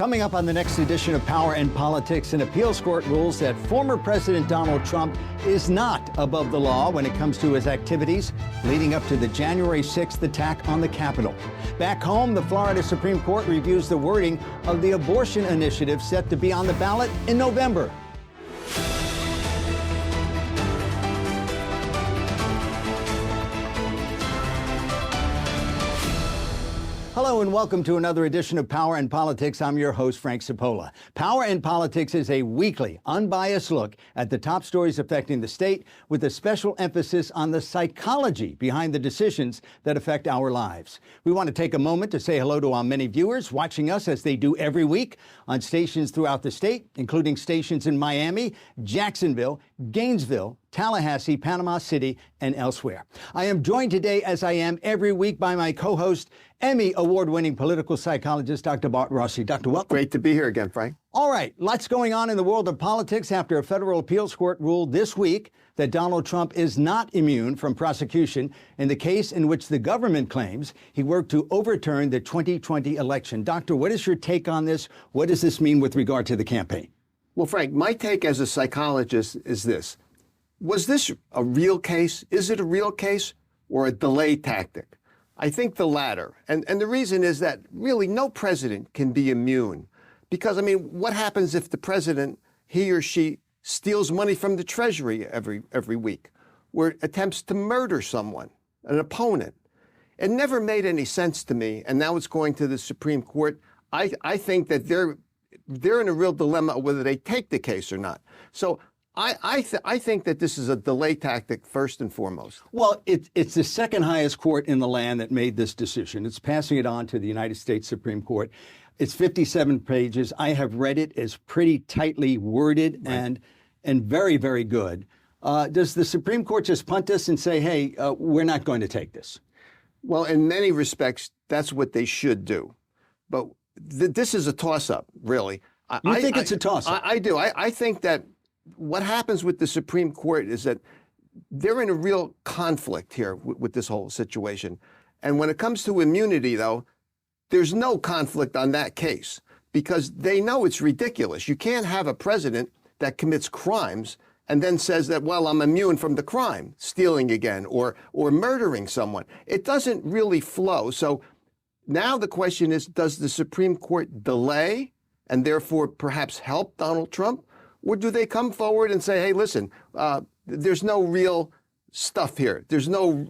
Coming up on the next edition of Power and Politics, an appeals court rules that former President Donald Trump is not above the law when it comes to his activities leading up to the January 6th attack on the Capitol. Back home, the Florida Supreme Court reviews the wording of the abortion initiative set to be on the ballot in November. Hello and welcome to another edition of Power and Politics. I'm your host, Frank Cipolla. Power and Politics is a weekly, unbiased look at the top stories affecting the state with a special emphasis on the psychology behind the decisions that affect our lives. We want to take a moment to say hello to our many viewers watching us as they do every week on stations throughout the state, including stations in Miami, Jacksonville, Gainesville, Tallahassee, Panama City, and elsewhere. I am joined today, as I am every week, by my co-host, Emmy award-winning political psychologist, Dr. Bart Rossi. Dr. Welcome. Great to be here again, Frank. All right, lots going on in the world of politics after a federal appeals court ruled this week that Donald Trump is not immune from prosecution in the case in which the government claims he worked to overturn the 2020 election. Doctor, what is your take on this? What does this mean with regard to the campaign? Well, Frank, my take as a psychologist is this. Was this a real case? Is it a real case or a delay tactic? I think the latter. And the reason is that really no president can be immune. Because, I mean, what happens if the president, he or she, steals money from the Treasury every week or attempts to murder someone, an opponent? It never made any sense to me. And now it's going to the Supreme Court. I think that they're in a real dilemma whether they take the case or not. So I think that this is a delay tactic first and foremost. Well, it's the second highest court in the land that made this decision. It's passing it on to the United States Supreme Court. It's 57 pages. I have read it. It's pretty tightly worded and very, very good. Does the Supreme Court just punt us and say, hey, we're not going to take this? Well, in many respects, that's what they should do. But this is a toss-up, really. You think it's a toss-up? I do. I think that what happens with the Supreme Court is that they're in a real conflict here with this whole situation. And when it comes to immunity, though, there's no conflict on that case because they know it's ridiculous. You can't have a president that commits crimes and then says that, well, I'm immune from the crime, stealing again or murdering someone. It doesn't really flow. So now the question is, does the Supreme Court delay and therefore perhaps help Donald Trump? Or do they come forward and say, hey, listen, there's no real stuff here. There's no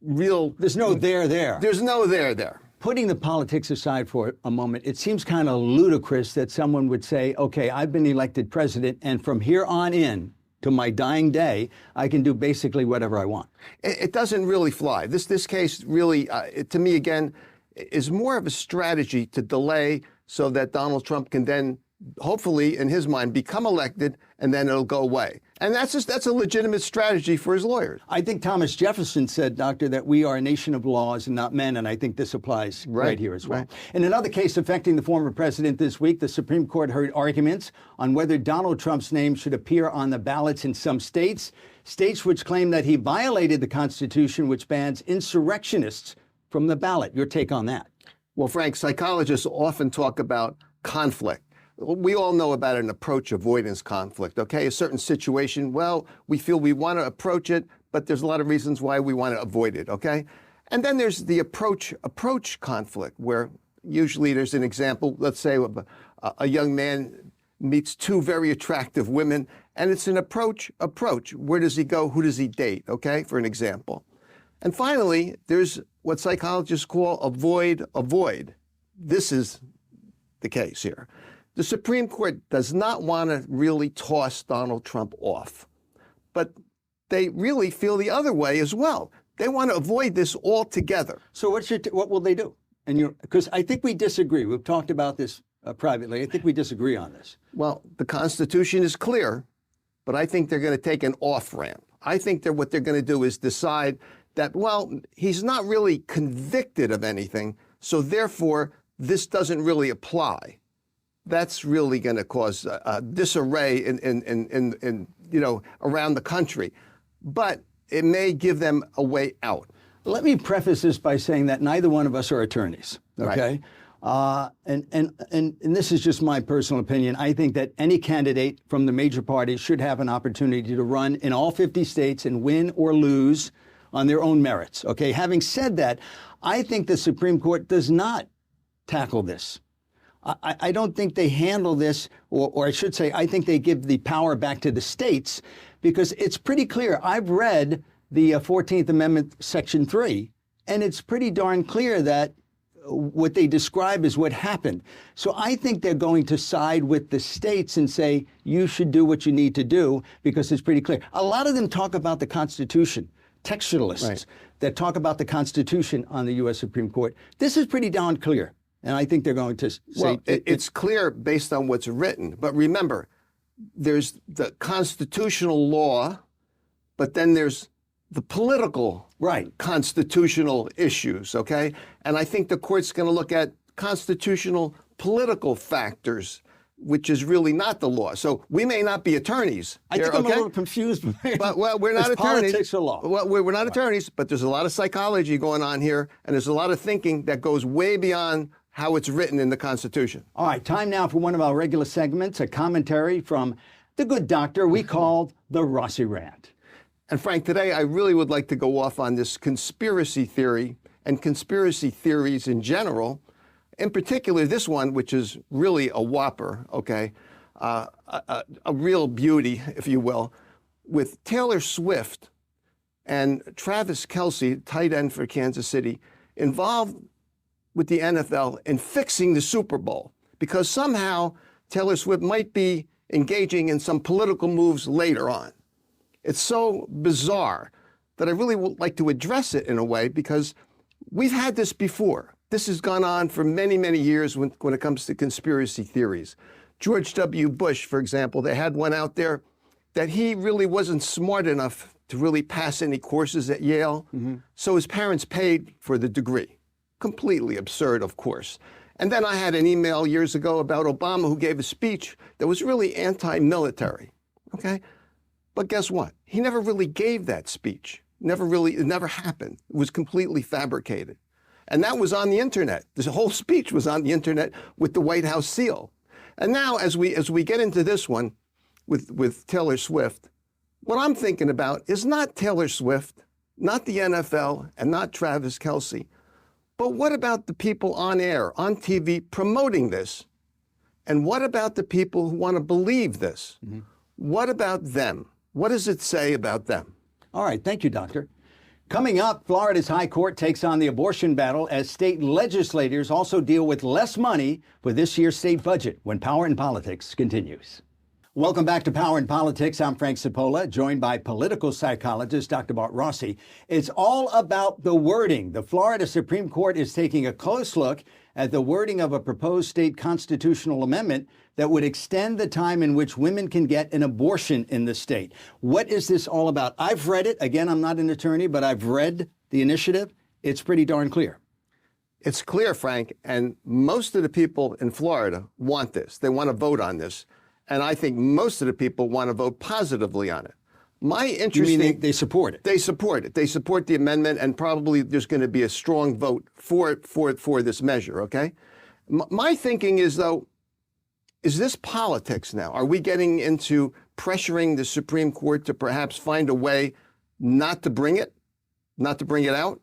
there. There's no there. Putting the politics aside for a moment, it seems kind of ludicrous that someone would say, okay, I've been elected president, and from here on in to my dying day, I can do basically whatever I want. It doesn't really fly. This case really, to me, again, is more of a strategy to delay so that Donald Trump can then hopefully, in his mind, become elected, and then it'll go away. And that's a legitimate strategy for his lawyers. I think Thomas Jefferson said, Doctor, that we are a nation of laws and not men, and I think this applies right here as well. Right. In another case affecting the former president this week, the Supreme Court heard arguments on whether Donald Trump's name should appear on the ballots in some states which claim that he violated the Constitution, which bans insurrectionists from the ballot. Your take on that? Well, Frank, psychologists often talk about conflict. We all know about an approach avoidance conflict, okay? A certain situation, well, we feel we want to approach it, but there's a lot of reasons why we want to avoid it, okay? And then there's the approach conflict, where usually there's an example, let's say a young man meets two very attractive women, and it's an approach. Where does he go? Who does he date, okay, for an example. And finally, there's what psychologists call avoid. This is the case here. The Supreme Court does not want to really toss Donald Trump off, but they really feel the other way as well. They want to avoid this altogether. So what will they do? And because I think we disagree. We've talked about this privately. I think we disagree on this. Well, the Constitution is clear, but I think they're going to take an off-ramp. I think that what they're going to do is decide that, well, he's not really convicted of anything, so therefore this doesn't really apply. That's really going to cause disarray in around the country. But it may give them a way out. Let me preface this by saying that neither one of us are attorneys, okay? And this is just my personal opinion. I think that any candidate from the major parties should have an opportunity to run in all 50 states and win or lose on their own merits. Okay. Having said that, I think the Supreme Court does not tackle this. I don't think they handle this, or I should say, I think they give the power back to the states, because it's pretty clear. I've read the 14th Amendment, Section 3, and it's pretty darn clear that what they describe is what happened. So I think they're going to side with the states and say, you should do what you need to do, because it's pretty clear. A lot of them talk about the Constitution, textualists that talk about the Constitution on the U.S. Supreme Court. This is pretty darn clear. And I think they're going to say... Well, it's clear based on what's written. But remember, there's the constitutional law, but then there's the political constitutional issues, okay? And I think the court's going to look at constitutional political factors, which is really not the law. So we may not be attorneys. I think I'm a little confused. But, well, we're not attorneys. Politics or law. Well, we're not attorneys, but there's a lot of psychology going on here, and there's a lot of thinking that goes way beyond how it's written in the Constitution. All right, time now for one of our regular segments, a commentary from the good doctor we called the Rossi Rant. And Frank, today I really would like to go off on this conspiracy theory and conspiracy theories in general, in particular this one, which is really a whopper, okay? A real beauty, if you will, with Taylor Swift and Travis Kelce, tight end for Kansas City, involved with the NFL in fixing the Super Bowl, because somehow Taylor Swift might be engaging in some political moves later on. It's so bizarre that I really would like to address it in a way, because we've had this before. This has gone on for many, many years when it comes to conspiracy theories. George W. Bush, for example, they had one out there that he really wasn't smart enough to really pass any courses at Yale, so his parents paid for the degree. Completely absurd, of course. And then I had an email years ago about Obama, who gave a speech that was really anti-military, okay? But guess what? He never really gave that speech. It never happened. It was completely fabricated. And that was on the internet. This whole speech was on the internet with the White House seal. And now, as we get into this one with Taylor Swift, what I'm thinking about is not Taylor Swift, not the NFL, and not Travis Kelce. But what about the people on air, on TV, promoting this? And what about the people who want to believe this? What about them? What does it say about them? All right. Thank you, Doctor. Coming up, Florida's High Court takes on the abortion battle as state legislators also deal with less money for this year's state budget when Power in Politics continues. Welcome back to Power in Politics. I'm Frank Cipolla, joined by political psychologist Dr. Bart Rossi. It's all about the wording. The Florida Supreme Court is taking a close look at the wording of a proposed state constitutional amendment that would extend the time in which women can get an abortion in the state. What is this all about? I've read it. Again, I'm not an attorney, but I've read the initiative. It's pretty darn clear. It's clear, Frank, and most of the people in Florida want this. They want to vote on this. And I think most of the people want to vote positively on it. My interest... You mean they support it? They support it. They support the amendment, and probably there's going to be a strong vote for this measure, okay? My thinking is, though, is this politics now? Are we getting into pressuring the Supreme Court to perhaps find a way not to bring it out?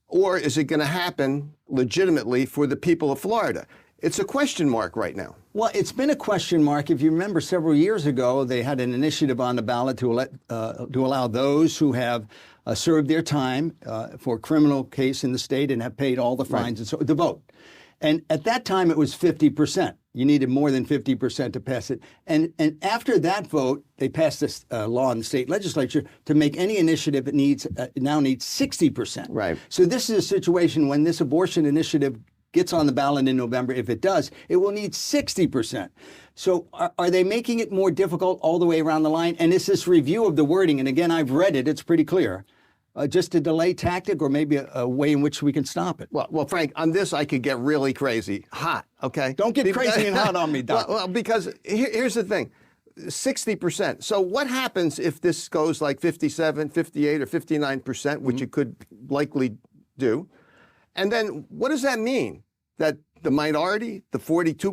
Or is it going to happen legitimately for the people of Florida? It's a question mark right now. Well, it's been a question mark. If you remember, several years ago, they had an initiative on the ballot to allow those who have served their time for a criminal case in the state and have paid all the fines and so to vote. And at that time, it was 50%. You needed more than 50% to pass it. And after that vote, they passed this law in the state legislature to make any initiative that now needs 60%. Right. So this is a situation when this abortion initiative gets on the ballot in November, if it does, it will need 60%. So are they making it more difficult all the way around the line? And is this review of the wording, and again, I've read it, it's pretty clear, just a delay tactic or maybe a way in which we can stop it? Well, Frank, on this, I could get really crazy, hot, okay? Don't get crazy and hot on me, Doc. Well, because here's the thing, 60%. So what happens if this goes like 57, 58, or 59%, which it could likely do? And then what does that mean? That the minority, the 42%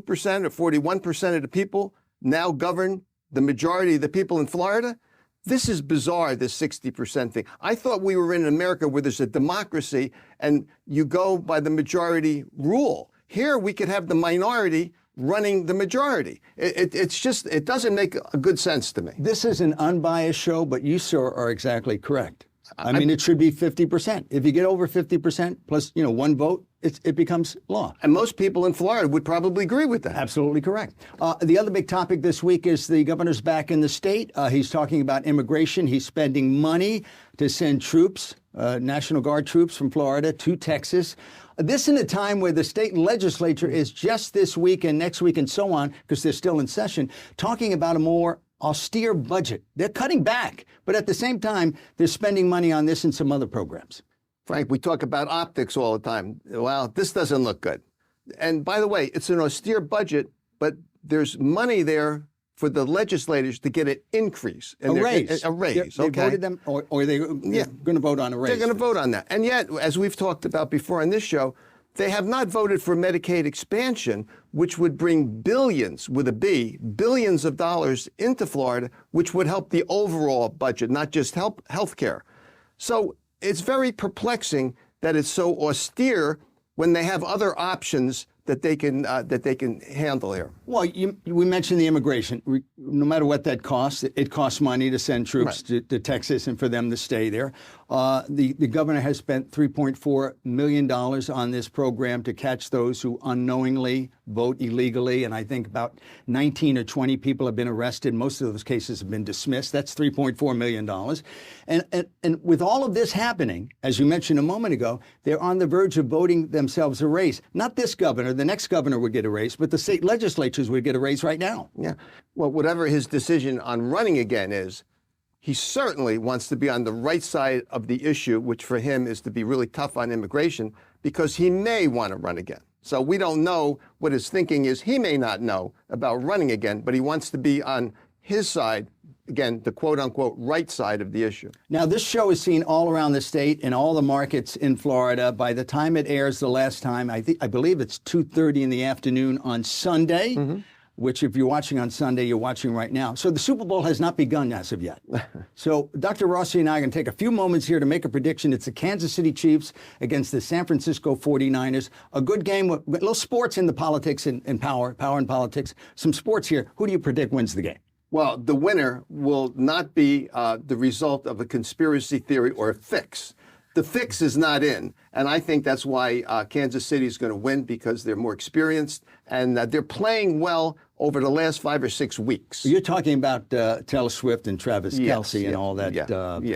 or 41% of the people now govern the majority of the people in Florida. This is bizarre, this 60% thing. I thought we were in America where there's a democracy and you go by the majority rule. Here we could have the minority running the majority. It's just, it doesn't make a good sense to me. This is an unbiased show, but you, sir, are exactly correct. I mean, it should be 50%. If you get over 50% plus, one vote, it becomes law. And most people in Florida would probably agree with that. Absolutely correct. The other big topic this week is the governor's back in the state. He's talking about immigration. He's spending money to send troops, National Guard troops from Florida to Texas. This in a time where the state legislature is just this week and next week and so on, because they're still in session, talking about a more austere budget. They're cutting back, but at the same time, they're spending money on this and some other programs. Frank, we talk about optics all the time. Well, this doesn't look good. And by the way, it's an austere budget, but there's money there for the legislators to get an increase. A raise. A raise, They okay? voted them, or they're going to vote on a raise. They're going to vote on that. And yet, as we've talked about before on this show, they have not voted for Medicaid expansion, which would bring billions, with a B, billions of dollars into Florida, which would help the overall budget, not just health care. So it's very perplexing that it's so austere when they have other options that they can handle here. Well, we mentioned the immigration. No matter what that costs, it costs money to send troops to Texas and for them to stay there. The governor has spent $3.4 million on this program to catch those who unknowingly vote illegally. And I think about 19 or 20 people have been arrested. Most of those cases have been dismissed. That's $3.4 million. And with all of this happening, as you mentioned a moment ago, they're on the verge of voting themselves a raise. Not this governor. The next governor would get a raise, but the state legislatures would get a raise right now. Yeah. Well, whatever his decision on running again is, he certainly wants to be on the right side of the issue, which for him is to be really tough on immigration, because he may want to run again. So we don't know what his thinking is. He may not know about running again, but he wants to be on his side, again, the quote-unquote right side of the issue. Now, this show is seen all around the state in all the markets in Florida. By the time it airs the last time, I believe it's 2:30 in the afternoon on Sunday, which if you're watching on Sunday, you're watching right now. So the Super Bowl has not begun as of yet. So Dr. Rossi and I are going to take a few moments here to make a prediction. It's the Kansas City Chiefs against the San Francisco 49ers. A good game with a little sports in the politics and power and politics. Some sports here. Who do you predict wins the game? Well, the winner will not be the result of a conspiracy theory or a fix. The fix is not in, and I think that's why Kansas City is going to win, because they're more experienced and they're playing well over the last 5 or 6 weeks. You're talking about Taylor Swift and Travis Kelce and all that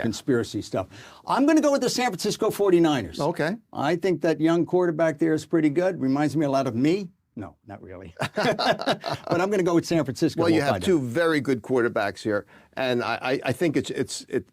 conspiracy stuff. I'm going to go with the San Francisco 49ers. Okay. I think that young quarterback there is pretty good. Reminds me a lot of me. No, not really. But I'm going to go with San Francisco. Well, you have two very good quarterbacks here, and I think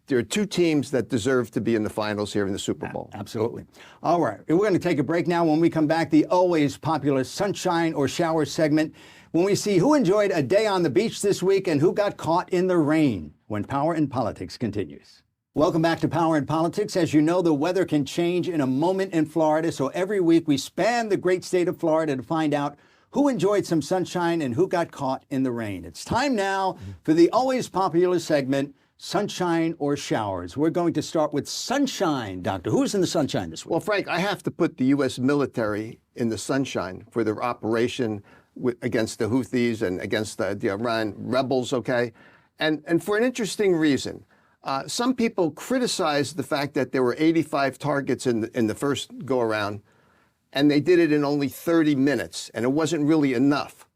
there are two teams that deserve to be in the finals here in the Super Bowl. Absolutely. All right, we're going to take a break now. When we come back, the always popular sunshine or shower segment, when we see who enjoyed a day on the beach this week and who got caught in the rain, when Power and Politics continues. Welcome back to Power and Politics. As you know, the weather can change in a moment in Florida, so every week we span the great state of Florida to find out who enjoyed some sunshine and who got caught in the rain. It's time now for the always popular segment, Sunshine or Showers. We're going to start with sunshine, Doctor. Who's in the sunshine this week? Well, Frank, I have to put the U.S. military in the sunshine for their operation against the Houthis and against the Iran rebels, okay? And for an interesting reason. Some people criticized the fact that there were 85 targets in the first go-around, and they did it in only 30 minutes, and it wasn't really enough.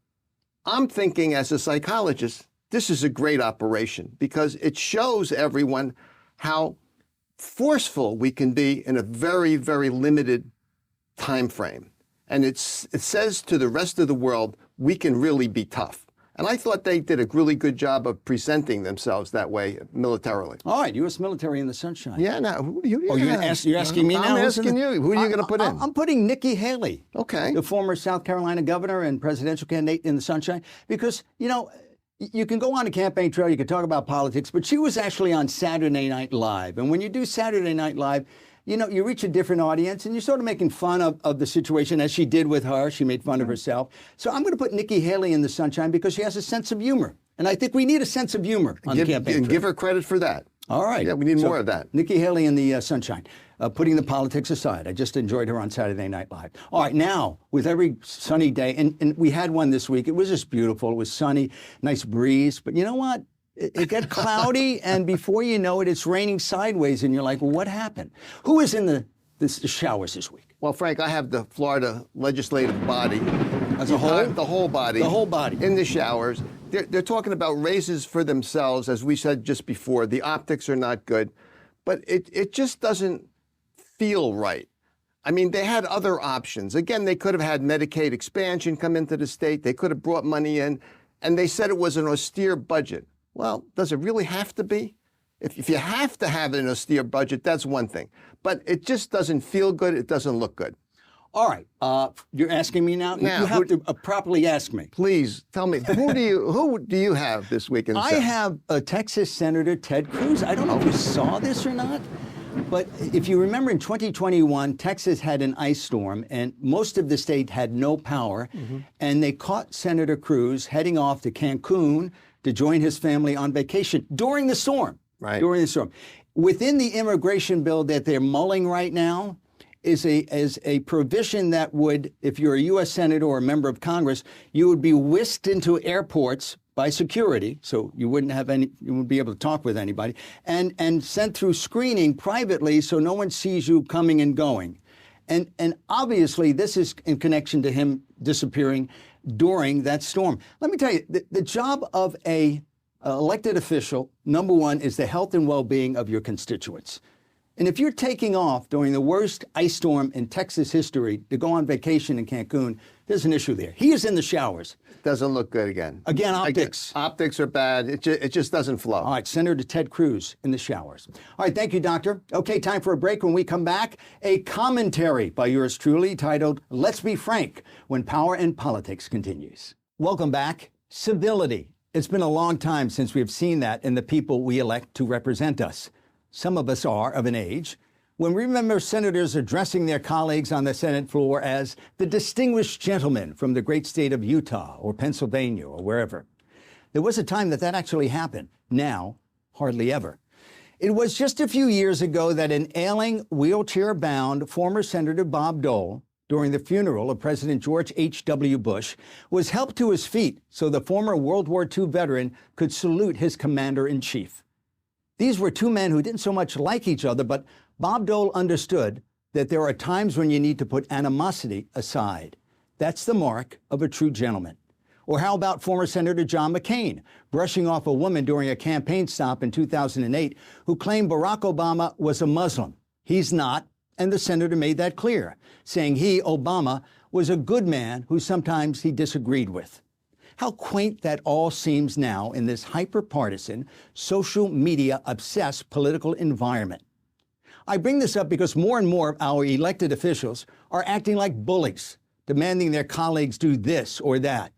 I'm thinking, as a psychologist, this is a great operation because it shows everyone how forceful we can be in a very, very limited time frame. And it says to the rest of the world, we can really be tough. And I thought they did a really good job of presenting themselves that way militarily. All right, U.S. military in the sunshine. Yeah, now, You're asking me now? I'm asking you. Who are you going to put in? I'm putting Nikki Haley, Okay. the former South Carolina governor and presidential candidate, in the sunshine. Because, you can go on a campaign trail, you can talk about politics, but she was actually on Saturday Night Live. And when you do Saturday Night Live, you know, you reach a different audience and you're sort of making fun of the situation, as she did with her. She made fun of herself. So I'm going to put Nikki Haley in the sunshine because she has a sense of humor. And I think we need a sense of humor on the campaign trail. Give her credit for that. All right. Yeah, we need more of that. Nikki Haley in the sunshine, putting the politics aside. I just enjoyed her on Saturday Night Live. All right, now, with every sunny day, and we had one this week. It was just beautiful. It was sunny, nice breeze. But you know what? It got cloudy, and before you know it, it's raining sideways, and you're like, well, what happened? Who is in the showers this week? Well, Frank, I have the Florida legislative body. As a whole? The whole body. The whole body. In the showers. They're talking about raises for themselves, as we said just before. The optics are not good, but it just doesn't feel right. I mean, they had other options. Again, they could have had Medicaid expansion come into the state. They could have brought money in, and they said it was an austere budget. Well, does it really have to be? If you have to have an austere budget, that's one thing. But it just doesn't feel good. It doesn't look good. All right. You're asking me now? You have to properly ask me. Please tell me, who do you have this week in the I Senate? have Texas Senator Ted Cruz. I don't know if you saw this or not, but if you remember in 2021, Texas had an ice storm and most of the state had no power. And they caught Senator Cruz heading off to Cancun to join his family on vacation during the storm. Right. During the storm. Within the immigration bill that they're mulling right now, is a provision that would, if you're a U.S. Senator or a member of Congress, you would be whisked into airports by security, so you wouldn't be able to talk with anybody, and sent through screening privately so no one sees you coming and going. And obviously this is in connection to him disappearing during that storm. Let me tell you, the job of a elected official, number one, is the health and well-being of your constituents. And if you're taking off during the worst ice storm in Texas history to go on vacation in Cancun, there's an issue there. He is in the showers. Doesn't look good again. Again, optics. Optics are bad. It just doesn't flow. All right, Senator Ted Cruz in the showers. All right, thank you, Doctor. Okay, time for a break. When we come back, a commentary by yours truly titled, Let's Be Frank, when Power and Politics continues. Welcome back. Civility. It's been a long time since we've seen that in the people we elect to represent us. Some of us are of an age when we remember senators addressing their colleagues on the Senate floor as the distinguished gentleman from the great state of Utah or Pennsylvania or wherever. There was a time that actually happened. Now, hardly ever. It was just a few years ago that an ailing, wheelchair-bound former Senator Bob Dole, during the funeral of President George H.W. Bush, was helped to his feet so the former World War II veteran could salute his commander-in-chief. These were two men who didn't so much like each other, but Bob Dole understood that there are times when you need to put animosity aside. That's the mark of a true gentleman. Or how about former Senator John McCain brushing off a woman during a campaign stop in 2008 who claimed Barack Obama was a Muslim? He's not, and the senator made that clear, saying he, Obama, was a good man who sometimes he disagreed with. How quaint that all seems now in this hyper-partisan, social media-obsessed political environment. I bring this up because more and more of our elected officials are acting like bullies, demanding their colleagues do this or that.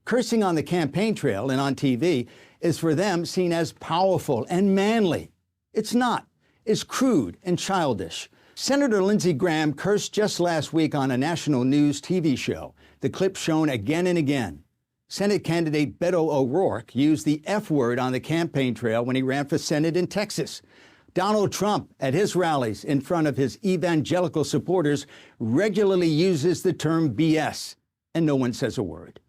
Cursing on the campaign trail and on TV is for them seen as powerful and manly. It's not. It's crude and childish. Senator Lindsey Graham cursed just last week on a national news TV show, the clip shown again and again. Senate candidate Beto O'Rourke used the F word on the campaign trail when he ran for Senate in Texas. Donald Trump, at his rallies in front of his evangelical supporters, regularly uses the term BS, and no one says a word.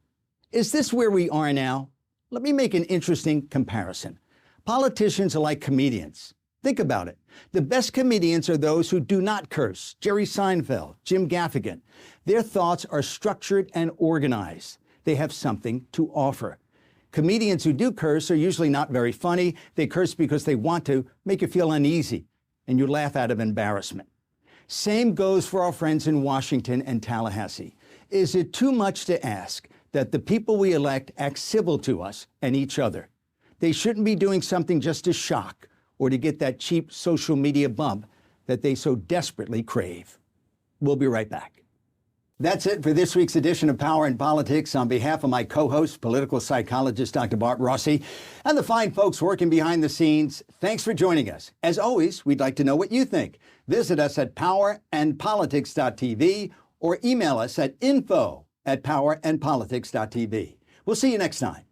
Is this where we are now? Let me make an interesting comparison. Politicians are like comedians. Think about it. The best comedians are those who do not curse. Jerry Seinfeld, Jim Gaffigan. Their thoughts are structured and organized. They have something to offer. Comedians who do curse are usually not very funny. They curse because they want to make you feel uneasy, and you laugh out of embarrassment. Same goes for our friends in Washington and Tallahassee. Is it too much to ask that the people we elect act civil to us and each other? They shouldn't be doing something just to shock or to get that cheap social media bump that they so desperately crave. We'll be right back. That's it for this week's edition of Power and Politics. On behalf of my co-host, political psychologist Dr. Bart Rossi, and the fine folks working behind the scenes, thanks for joining us. As always, we'd like to know what you think. Visit us at powerandpolitics.tv or email us at info@powerandpolitics.tv. We'll see you next time.